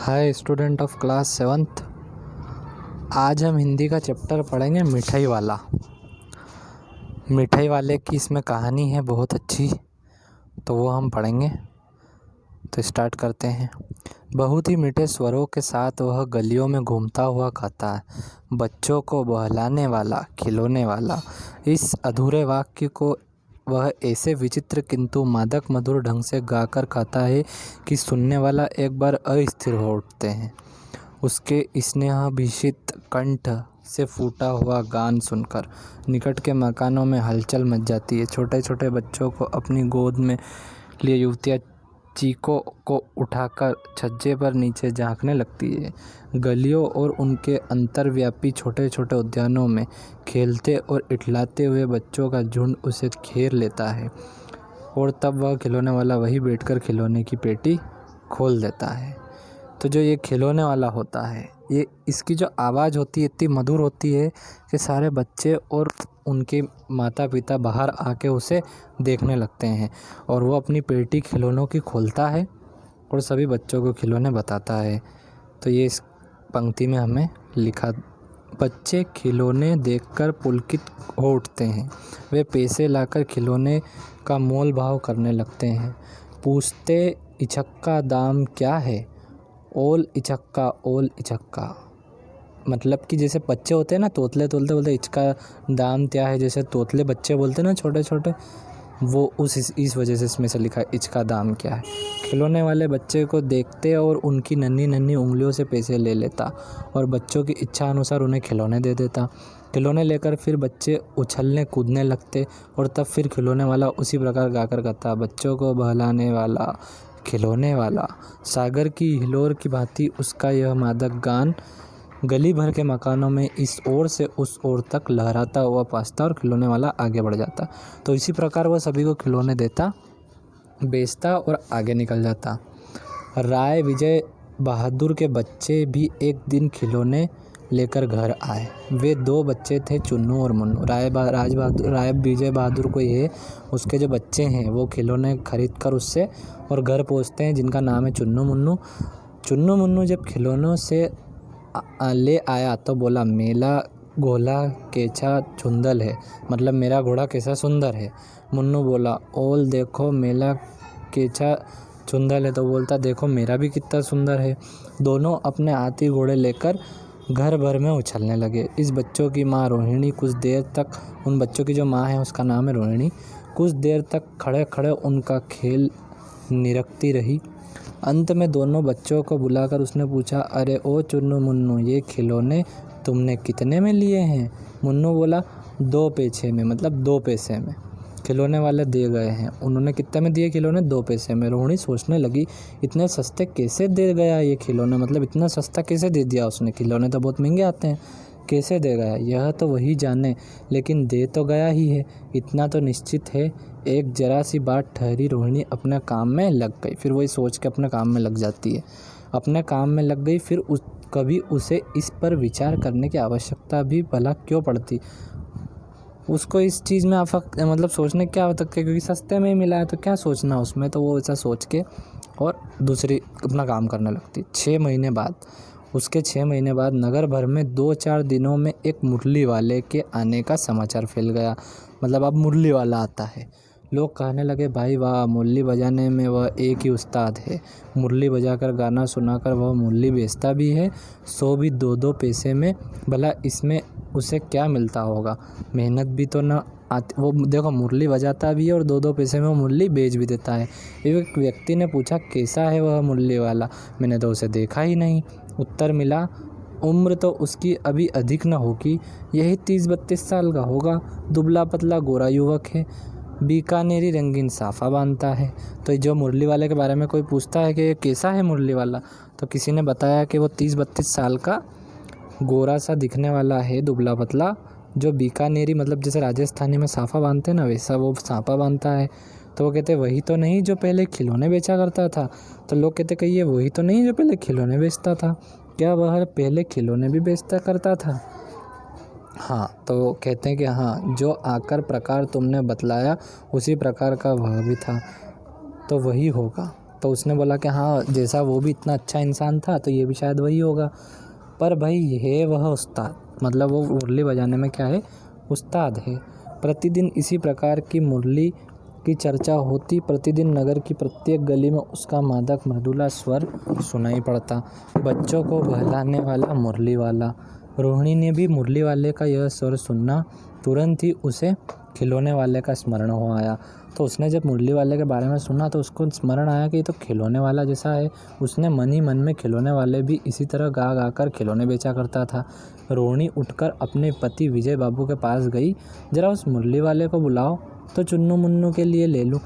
Hi student of class 7th। आज हम हिंदी का चैप्टर पढ़ेंगे मिठाई वाला। मिठाई वाले की इसमें कहानी है बहुत अच्छी, तो वो हम पढ़ेंगे। तो स्टार्ट करते हैं। बहुत ही मीठे स्वरों के साथ वह गलियों में घूमता हुआ खाता है, बच्चों को बहलाने वाला, खिलौने वाला। इस अधूरे वाक्य को वह ऐसे विचित्र किंतु मादक मधुर ढंग से गाकर खाता है कि सुनने वाला एक बार अस्थिर हो उठते हैं। उसके स्नेहाभिषिक्त कंठ से फूटा हुआ गान सुनकर निकट के मकानों में हलचल मच जाती है। छोटे छोटे बच्चों को अपनी गोद में लिए युवतियाँ चीखों को उठाकर छज्जे पर नीचे झांकने लगती है। गलियों और उनके अंतर्व्यापी छोटे छोटे उद्यानों में खेलते और इठलाते हुए बच्चों का झुंड उसे घेर लेता है, और तब वह खिलौने वाला वही बैठकर खिलौने की पेटी खोल देता है। तो जो ये खिलौने वाला होता है, ये इसकी जो आवाज़ होती है इतनी मधुर होती है कि सारे बच्चे और उनके माता पिता बाहर आके उसे देखने लगते हैं, और वो अपनी पेटी खिलौनों की खोलता है और सभी बच्चों को खिलौने बताता है। तो ये इस पंक्ति में हमें लिखा, बच्चे खिलौने देखकर पुलकित हो उठते हैं। वे पैसे लाकर खिलौने का मोल भाव करने लगते हैं। पूछते, इचक्का दाम क्या है? ओल इचक्का। मतलब कि जैसे बच्चे होते हैं ना, तोतले बोलते इचका दाम क्या है, जैसे तोतले बच्चे बोलते हैं ना छोटे छोटे, वो इस वजह से इसमें से लिखा है इचका दाम क्या है। खिलौने वाले बच्चे को देखते और उनकी नन्ही नन्ही उंगलियों से पैसे ले लेता और बच्चों की इच्छा अनुसार उन्हें खिलौने दे देता। खिलौने लेकर फिर बच्चे उछलने कूदने लगते, और तब फिर खिलौने वाला उसी प्रकार गाकर कहता, बच्चों को बहलाने वाला, खिलौने वाला। सागर की हिलोर की भांति उसका यह मादक गान गली भर के मकानों में इस ओर से उस ओर तक लहराता हुआ पहुंचता और खिलौने वाला आगे बढ़ जाता। तो इसी प्रकार वह सभी को खिलौने देता, बेचता और आगे निकल जाता। राय विजय बहादुर के बच्चे भी एक दिन खिलौने लेकर घर आए। वे दो बच्चे थे, चुन्नू और मुन्नू। राय विजय बहादुर को ये उसके जो बच्चे हैं वो खिलौने खरीद कर उससे और घर पहुंचते हैं, जिनका नाम है चुन्नू मुन्नू। चुन्नू मुन्नू जब खिलौनों से ले आया तो बोला, मेला घोड़ा कैसा चुंदल है, मतलब मेरा घोड़ा कैसा सुंदर है। मुन्नू बोला, ओल देखो मेला कैसा चुंदल है, तो बोलता, देखो मेरा भी कितना सुंदर है। दोनों अपने हाथी घोड़े लेकर घर भर में उछलने लगे। इस बच्चों की माँ रोहिणी कुछ देर तक, उन बच्चों की जो माँ है उसका नाम है रोहिणी, कुछ देर तक खड़े खड़े उनका खेल निरखती रही। अंत में दोनों बच्चों को बुलाकर उसने पूछा, अरे ओ चुन्नू मुन्नू, ये खिलौने तुमने कितने में लिए हैं? मुन्नू बोला, 2 पैसे में, मतलब 2 पैसे में खिलौने वाले दे गए हैं। उन्होंने कितने में दिए खिलौने? 2 पैसे में। रोहिणी सोचने लगी, इतने सस्ते कैसे दे गया ये खिलौने, मतलब इतना सस्ता कैसे दे दिया उसने? खिलौने तो बहुत महंगे आते हैं, कैसे दे गया यह तो वही जाने, लेकिन दे तो गया ही है, इतना तो निश्चित है। एक जरा सी बात ठहरी, रोहिणी अपने काम में लग गई। फिर वही सोच के अपने काम में लग जाती है, अपने काम में लग गई। फिर कभी उसे इस पर विचार करने की आवश्यकता भी भला क्यों पड़ती? उसको इस चीज़ में मतलब सोचने की क्या होता है, क्योंकि सस्ते में ही मिला है तो क्या सोचना उसमें। तो वो ऐसा सोच के और दूसरी अपना काम करने लगती। 6 महीने बाद, उसके 6 महीने बाद नगर भर में 2-4 दिनों में एक मुरली वाले के आने का समाचार फैल गया। मतलब अब मुरली वाला आता है। लोग कहने लगे, भाई वाह, मुरली बजाने में वह एक ही उस्ताद है। मुरली बजाकर गाना सुनाकर वह मुरली बेचता भी है, सो भी 2-2 पैसे में। भला इसमें उसे क्या मिलता होगा? मेहनत भी तो ना आती। वो देखो, मुरली बजाता भी है और 2-2 पैसे में वो मुरली बेच भी देता है। एक व्यक्ति ने पूछा, कैसा है वह मुरली वाला? मैंने तो उसे देखा ही नहीं। उत्तर मिला, उम्र तो उसकी अभी अधिक न होगी, यही 30-32 साल का होगा। दुबला पतला गोरा युवक है, बीकानेरी रंगीन साफा बांधता है। तो जो मुरली वाले के बारे में कोई पूछता है कि कैसा है मुरली वाला, तो किसी ने बताया कि वो 30-32 साल का गोरा सा दिखने वाला है, दुबला पतला, जो बीकानेरी, मतलब जैसे राजस्थानी में साफा बांधते हैं ना, वैसा वो साफा बांधता है। तो वो कहते, वही तो नहीं जो पहले खिलौने बेचा करता था? तो लोग कहते, कहिए वही तो नहीं जो पहले खिलौने बेचता था? क्या वह पहले खिलौने भी बेचता करता था? हाँ। तो कहते हैं कि हाँ, जो आकार प्रकार तुमने बतलाया उसी प्रकार का वह भी था, तो वही होगा। तो उसने बोला कि हाँ, जैसा वो भी इतना अच्छा इंसान था तो ये भी शायद वही होगा। पर भाई है वह उस्ताद, मतलब वो मुरली बजाने में क्या है, उस्ताद है। प्रतिदिन इसी प्रकार की मुरली की चर्चा होती, प्रतिदिन नगर की प्रत्येक गली में उसका मादक मृदुला स्वर सुनाई पड़ता। बच्चों को बहलाने वाला मुरली वाला। रोहिणी ने भी मुरली वाले का यह स्वर सुनना, तुरंत ही उसे खिलौने वाले का स्मरण हो आया। तो उसने जब मुरली वाले के बारे में सुना तो उसको स्मरण आया कि ये तो खिलौने वाला जैसा है। उसने मन ही मन में खिलौने वाले भी इसी तरह गा गा कर खिलौने बेचा करता था। रोहिणी उठकर अपने पति विजय बाबू के पास गई। जरा उस मुरली वाले को बुलाओ तो चुन्नू मुन्नू के लिए ले लूँ।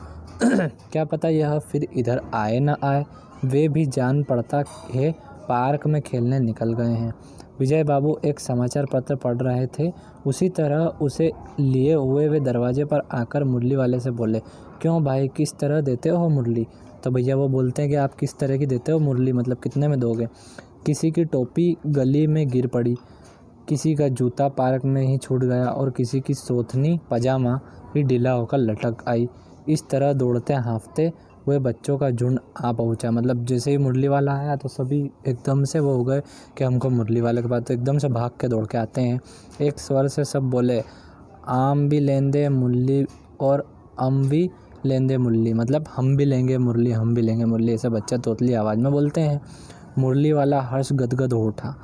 क्या पता यह फिर इधर आए न आए। वे भी जान पड़ता है पार्क में खेलने निकल गए हैं। विजय बाबू एक समाचार पत्र पढ़ रहे थे। उसी तरह उसे लिए हुए वे दरवाजे पर आकर मुरली वाले से बोले, क्यों भाई, किस तरह देते हो मुरली? तो भैया वो बोलते हैं कि आप किस तरह की देते हो मुरली, मतलब कितने में दोगे? किसी की टोपी गली में गिर पड़ी, किसी का जूता पार्क में ही छूट गया और किसी की सोथनी पजामा भी ढीला होकर लटक आई। इस तरह दौड़ते हाँफते हुए बच्चों का झुंड आ पहुंचा। मतलब जैसे ही मुरली वाला आया तो सभी एकदम से वो हो गए कि हमको मुरली वाले के पास, तो एकदम से भाग के दौड़ के आते हैं। एक स्वर से सब बोले, आम भी लेंदे मुरली और हम भी लेंदे मुरली, मतलब हम भी लेंगे मुरली, हम भी लेंगे मुरली, ऐसे बच्चा तोतली आवाज़ में बोलते हैं। मुरली वाला हर्ष गदगद हो उठा।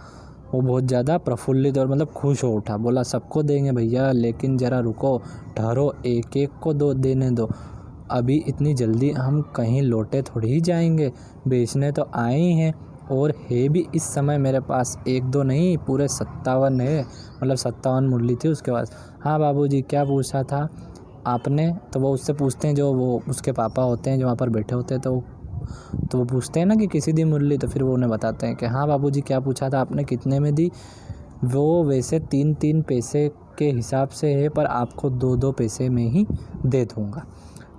वो बहुत ज़्यादा प्रफुल्लित और मतलब खुश हो उठा। बोला, सबको देंगे भैया, लेकिन ज़रा रुको, ठहरो, एक एक को देने दो। अभी इतनी जल्दी हम कहीं लौटे थोड़ी ही जाएंगे, बेचने तो आए ही हैं। और है भी इस समय मेरे पास एक दो नहीं, पूरे 57 है, मतलब 57 मुरली थी उसके पास। हाँ बाबूजी, क्या पूछा था आपने? तो वो उससे पूछते हैं, जो वो उसके पापा होते हैं जो वहाँ पर बैठे होते हैं, तो वो पूछते हैं ना कि किसी दी मुरली, तो फिर वो उन्हें बताते हैं कि हाँ बाबूजी, क्या पूछा था आपने, कितने में दी? वो वैसे 3-3 पैसे के हिसाब से है, पर आपको 2-2 पैसे में ही दे दूँगा।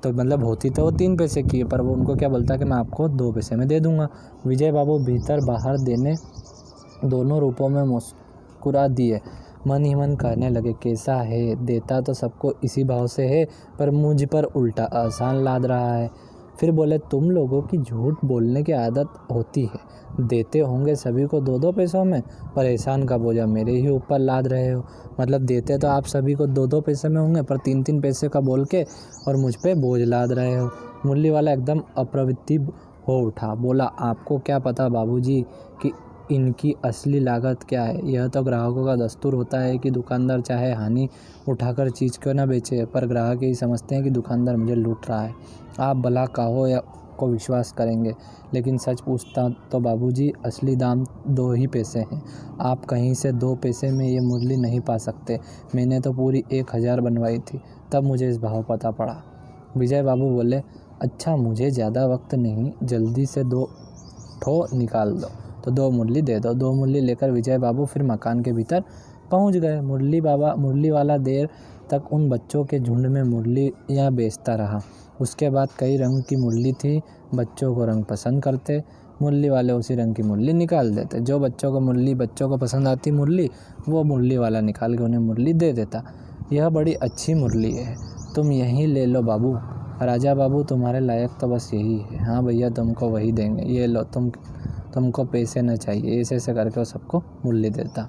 तो मतलब होती तो वो 3 पैसे की है, पर वो उनको क्या बोलता है कि मैं आपको 2 पैसे में दे दूँगा। विजय बाबू भीतर बाहर देने दोनों रूपों में मुस्कुरा दिए। मन ही मन कहने लगे, कैसा है, देता तो सबको इसी भाव से है, पर मुझ पर उल्टा एहसान लाद रहा है। फिर बोले, तुम लोगों की झूठ बोलने की आदत होती है, देते होंगे सभी को 2-2 पैसों में, पर एहसान का बोझा मेरे ही ऊपर लाद रहे हो। मतलब देते तो आप सभी को 2-2 पैसे में होंगे, पर 3-3 पैसे का बोल के और मुझ पे बोझ लाद रहे हो। मुरली वाला एकदम अप्रवृत्ति हो उठा। बोला, आपको क्या पता बाबूजी कि इनकी असली लागत क्या है? यह तो ग्राहकों का दस्तूर होता है कि दुकानदार चाहे हानि उठाकर चीज़ क्यों ना बेचे, पर ग्राहक यही समझते हैं कि दुकानदार मुझे लूट रहा है। आप भला कहो या को विश्वास करेंगे, लेकिन सच पूछता तो बाबूजी, असली दाम 2 ही पैसे हैं। आप कहीं से 2 पैसे में ये मुरली नहीं पा सकते। मैंने तो पूरी 1000 बनवाई थी, तब मुझे इस भाव पता पड़ा। विजय बाबू बोले, अच्छा, मुझे ज़्यादा वक्त नहीं, जल्दी से 2 ठो निकाल दो, तो 2 मुरली दे दो। 2 मुरली लेकर विजय बाबू फिर मकान के भीतर पहुंच गए। मुरली वाला देर तक उन बच्चों के झुंड में मुरलियाँ बेचता रहा। उसके बाद कई रंग की मुरली थी, बच्चों को रंग पसंद करते, मुरली वाले उसी रंग की मुरली निकाल देते। जो बच्चों को पसंद आती मुरली, वो मुरली वाला निकाल के उन्हें मुरली दे देता। यह बड़ी अच्छी मुरली है, तुम यही ले लो बाबू। राजा बाबू, तुम्हारे लायक तो बस यही है। हाँ भैया, तुमको वही देंगे, ये लो, तुमको पैसे न चाहिए। ऐसे ऐसे करके वो सबको मुरली देता।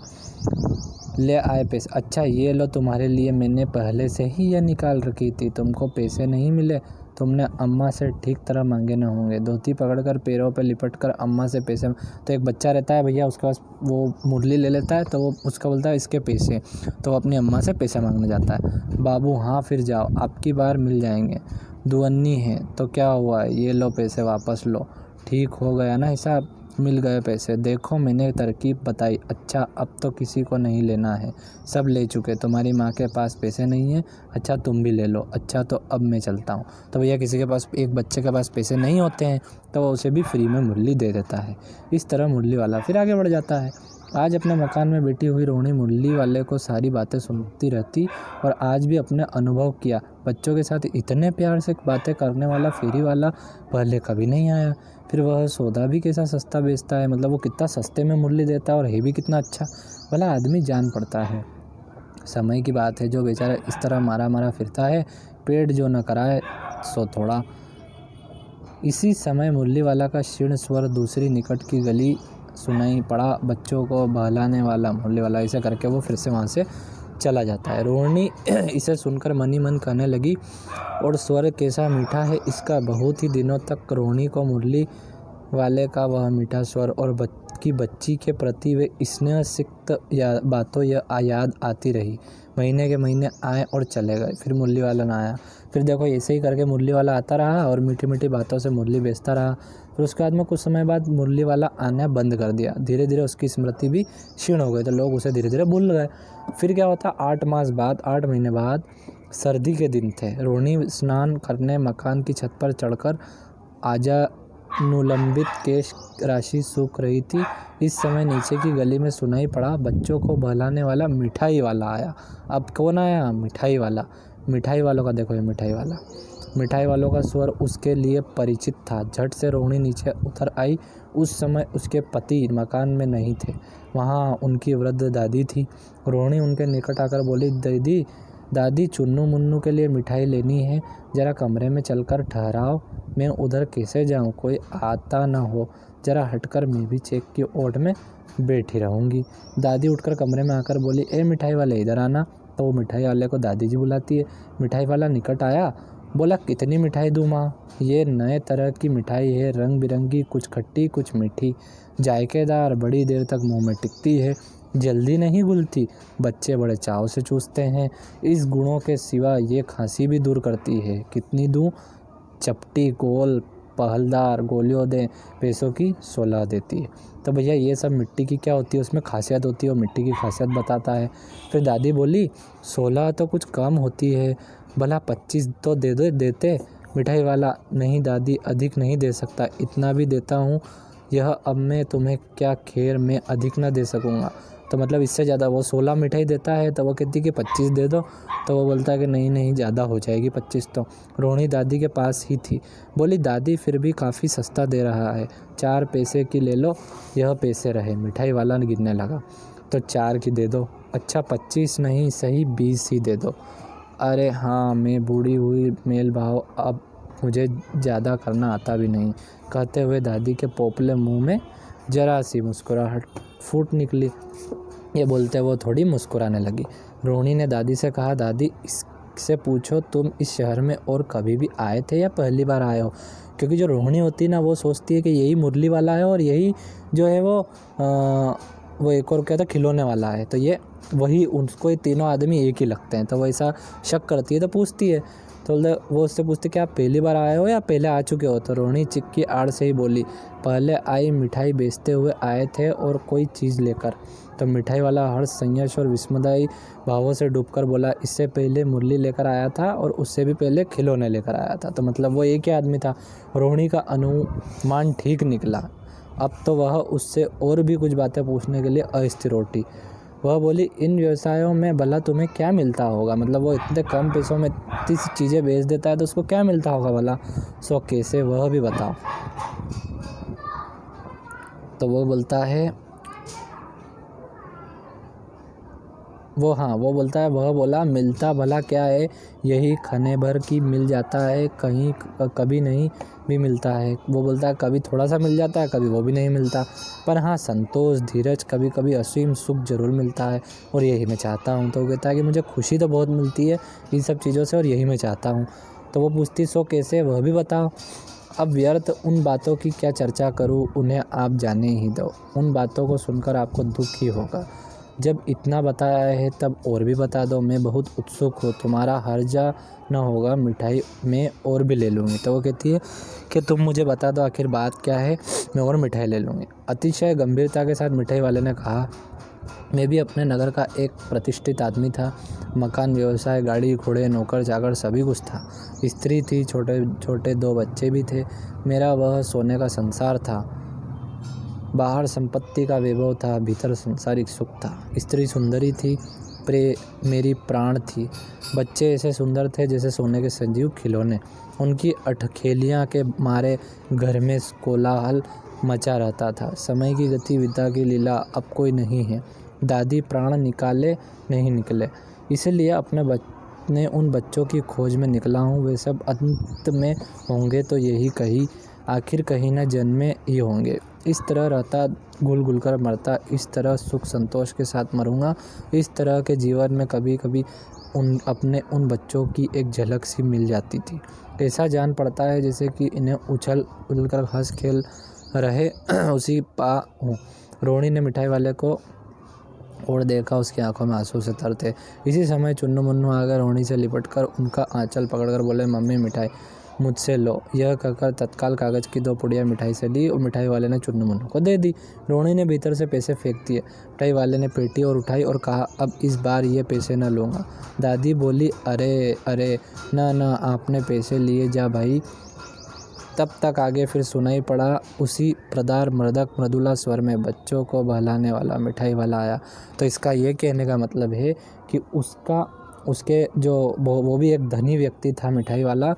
ले आए पैसे, अच्छा ये लो, तुम्हारे लिए मैंने पहले से ही यह निकाल रखी थी। तुमको पैसे नहीं मिले, तुमने अम्मा से ठीक तरह मांगे न होंगे। धोती पकड़कर पैरों पे लिपटकर अम्मा से पैसे। तो एक बच्चा रहता है भैया, उसके पास वो मुरली ले लेता है, तो वो उसका बोलता है इसके पैसे, तो वो अपनी अम्मा से पैसे मांगने जाता है। बाबू, हाँ फिर जाओ, आपकी बार मिल जाएंगे। दुअन्नी है तो क्या हुआ, ये लो पैसे वापस लो। ठीक हो गया ना हिसाब, मिल गए पैसे। देखो मैंने तरकीब बताई। अच्छा, अब तो किसी को नहीं लेना है, सब ले चुके। तुम्हारी माँ के पास पैसे नहीं है, अच्छा तुम भी ले लो। अच्छा, तो अब मैं चलता हूँ। तो भैया किसी के पास, एक बच्चे के पास पैसे नहीं होते हैं, तो वो उसे भी फ्री में मुरली दे देता है। इस तरह मुरली वाला फिर आगे बढ़ जाता है। आज अपने मकान में बैठी हुई रोहिणी मुरली वाले को सारी बातें सुनती रहती और आज भी अपने अनुभव किया। बच्चों के साथ इतने प्यार से बातें करने वाला फेरी वाला पहले कभी नहीं आया। फिर वह सौदा भी कैसा सस्ता बेचता है, मतलब वो कितना सस्ते में मुरली देता है और है भी कितना अच्छा। भला आदमी जान पड़ता है। समय की बात है, जो बेचारा इस तरह मारा मारा फिरता है, पेट जो न कराए सो थोड़ा। इसी समय मुरली वाला का क्षीण स्वर दूसरी निकट की गली सुनाई पड़ा। बच्चों को बहलाने वाला मुरली वाला, ऐसे करके वो फिर से वहाँ से चला जाता है। रोहिणी इसे सुनकर मन ही मन कहने लगी, और स्वर कैसा मीठा है इसका। बहुत ही दिनों तक रोहिणी को मुरली वाले का वह मीठा स्वर और बच्ची के प्रति वे स्नेह सिक्त बातों याद आती रही। महीने के महीने आए और चले गए, फिर मुरली वाला ना आया। फिर देखो ऐसे ही करके मुरली वाला आता रहा और मीठी मीठी बातों से मुरली बेचता रहा। फिर उसके बाद में कुछ समय बाद मुरली वाला आना बंद कर दिया। धीरे धीरे उसकी स्मृति भी क्षीण हो गई, तो लोग उसे धीरे धीरे भूल गए। फिर क्या होता, 8 महीने बाद सर्दी के दिन थे। रोहिणी स्नान करने मकान की छत पर चढ़कर अनुलंबित केश राशि सूख रही थी। इस समय नीचे की गली में सुनाई पड़ा, बच्चों को बहलाने वाला मिठाई वाला आया। अब कौन आया? मिठाई वाला। मिठाई वालों का देखो, ये मिठाई वालों का स्वर उसके लिए परिचित था। झट से रोहिणी नीचे उतर आई। उस समय उसके पति मकान में नहीं थे, वहाँ उनकी वृद्ध दादी थी। रोहिणी उनके निकट आकर बोली, दादी चुन्नू मुन्नू के लिए मिठाई लेनी है, जरा कमरे में चलकर ठहराओ। मैं उधर कैसे जाऊं? कोई आता न हो, जरा हटकर मैं भी चेक की ओट में बैठी रहूंगी। दादी उठकर कमरे में आकर बोली, ए मिठाई वाले इधर आना। तो वो मिठाई वाले को दादी जी बुलाती है। मिठाई वाला निकट आया, बोला, कितनी मिठाई दूँ माँ? ये नए तरह की मिठाई है, रंग बिरंगी, कुछ खट्टी कुछ मीठी, जायकेदार, बड़ी देर तक मुंह में टिकती है, जल्दी नहीं घुलती, बच्चे बड़े चाव से चूसते हैं। इस गुणों के सिवा ये खांसी भी दूर करती है। कितनी दूँ? चपटी, गोल, पहलदार गोलियों दें, पैसों की 16 देती है। तो भैया ये सब मिट्टी की क्या होती है, उसमें खासियत होती है, और मिट्टी की खासियत बताता है। फिर दादी बोली, 16 तो कुछ कम होती है, भला 25 तो देते। मिठाई वाला, नहीं दादी, अधिक नहीं दे सकता, इतना भी देता हूँ। यह अब मैं तुम्हें क्या खैर, मैं अधिक ना दे सकूँगा। तो मतलब इससे ज़्यादा, वो 16 मिठाई देता है तो वो कहती कि 25 दे दो, तो वो बोलता है कि नहीं ज़्यादा हो जाएगी 25 तो। रोहिणी दादी के पास ही थी। बोली, दादी फिर भी काफ़ी सस्ता दे रहा है, 4 पैसे की ले लो, यह पैसे रहे। मिठाई वाला गिनने लगा, तो 4 की दे दो। अच्छा 25 नहीं, सही 20 ही दे दो। अरे हाँ, मैं बूढ़ी हुई, मेल भाव अब मुझे ज़्यादा करना आता भी नहीं। कहते हुए दादी के पोपले मुंह में जरा सी मुस्कुराहट फूट निकली। ये बोलते वो थोड़ी मुस्कुराने लगी। रोहिणी ने दादी से कहा, दादी इससे पूछो तुम इस शहर में और कभी भी आए थे या पहली बार आए हो? क्योंकि जो रोहिणी होती है ना, वो सोचती है कि यही मुरली वाला है और यही जो है वो एक और क्या था, खिलौने वाला है। तो ये वही, उनको ये तीनों आदमी एक ही लगते हैं। तो वो ऐसा शक करती है, तो पूछती है। तो वो उससे पूछते, क्या आप पहली बार आए हो या पहले आ चुके हो? तो रोहिणी चिक की आड़ से ही बोली, पहले आई, मिठाई बेचते हुए आए थे और कोई चीज़ लेकर। तो मिठाई वाला हर्ष, संयश और विस्मयदायी भावों से डूबकर बोला, इससे पहले मुरली लेकर आया था और उससे भी पहले खिलौने लेकर आया था। तो मतलब वो एक ही आदमी था। रोहिणी का अनुमान ठीक निकला। अब तो वह उससे और भी कुछ बातें पूछने के लिए अस्थिर उठी। वह बोली, इन व्यवसायों में भला तुम्हें क्या मिलता होगा? मतलब वो इतने कम पैसों में इतनी चीज़ें बेच देता है, तो उसको क्या मिलता होगा भला? सो कैसे, वह भी बताओ। तो वो बोलता है, वो बोलता है, वह बोला, मिलता भला क्या है, यही खाने भर की मिल जाता है, कहीं कभी नहीं भी मिलता है। वो बोलता है, कभी थोड़ा सा मिल जाता है, कभी वो भी नहीं मिलता, पर हाँ संतोष, धीरज, कभी कभी असीम सुख जरूर मिलता है, और यही मैं चाहता हूँ। तो वो कहता है कि मुझे खुशी तो बहुत मिलती है इन सब चीज़ों से, और यही मैं चाहता हूँ। तो वो पूछती, सो कैसे, वह भी बताओ। अब व्यर्थ उन बातों की क्या चर्चा करूँ, उन्हें आप जाने ही दो। उन बातों को सुनकर आपको दुख ही होगा। जब इतना बताया है तब और भी बता दो, मैं बहुत उत्सुक हूँ, तुम्हारा हर्जा न होगा, मिठाई मैं और भी ले लूँगी। तो वो कहती है कि तुम मुझे बता दो आखिर बात क्या है, मैं और मिठाई ले लूँगी। अतिशय गंभीरता के साथ मिठाई वाले ने कहा, मैं भी अपने नगर का एक प्रतिष्ठित आदमी था, मकान, व्यवसाय, गाड़ी घोड़े, नौकर चाकर सभी कुछ था, स्त्री थी, छोटे छोटे 2 बच्चे भी थे। मेरा वह सोने का संसार था, बाहर संपत्ति का वैभव था, भीतर संसारिक सुख था। स्त्री सुंदरी थी, मेरी प्राण थी। बच्चे ऐसे सुंदर थे जैसे सोने के संजीव खिलौने। उनकी अठखेलियाँ के मारे घर में कोलाहल मचा रहता था। समय की गति, विद्या की लीला, अब कोई नहीं है। दादी प्राण निकाले नहीं निकले, इसलिए अपने उन बच्चों की खोज में निकला हूँ। वे सब अंत में होंगे तो यही कही आखिर कहीं न जन्मे ही होंगे। इस तरह रहता घुल घुल कर मरता, इस तरह सुख संतोष के साथ मरूँगा। इस तरह के जीवन में कभी कभी उन बच्चों की एक झलक सी मिल जाती थी। ऐसा जान पड़ता है जैसे कि इन्हें उछल उछल कर हंस खेल रहे उसी पा हूँ। रोहिणी ने मिठाई वाले को और देखा, उसकी आंखों में आंसू से तर थे। इसी समय चुन्नू मुन्नू आ गए। रोहिणी से लिपट कर उनका आंचल पकड़कर बोले, मम्मी मिठाई मुझसे लो। यह कहकर तत्काल कागज़ की 2 पुड़िया मिठाई से ली और मिठाई वाले ने चुन्नू मुन्नू को दे दी। रोहिणी ने भीतर से पैसे फेंक दिए। मिठाई वाले ने पेटी और उठाई और कहा, अब इस बार ये पैसे न लूँगा। दादी बोली, अरे अरे ना आपने पैसे लिए जा भाई। तब तक आगे फिर सुनाई पड़ा उसी प्रदार मृदक मृदुला स्वर में, बच्चों को बहलाने वाला मिठाई वाला आया। तो इसका ये कहने का मतलब है कि उसके जो वो भी एक धनी व्यक्ति था मिठाई वाला,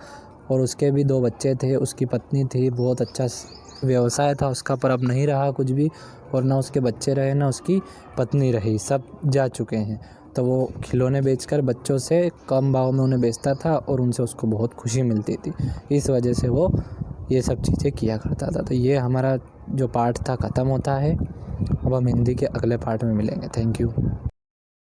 और उसके भी 2 बच्चे थे, उसकी पत्नी थी, बहुत अच्छा व्यवसाय था उसका, पर अब नहीं रहा कुछ भी, और ना उसके बच्चे रहे ना उसकी पत्नी रही, सब जा चुके हैं। तो वो खिलौने बेचकर बच्चों से कम भाव में उन्हें बेचता था और उनसे उसको बहुत खुशी मिलती थी। इस वजह से वो ये सब चीज़ें किया करता था। तो ये हमारा जो पार्ट था ख़त्म होता है। अब हम हिंदी के अगले पार्ट में मिलेंगे। Thank you.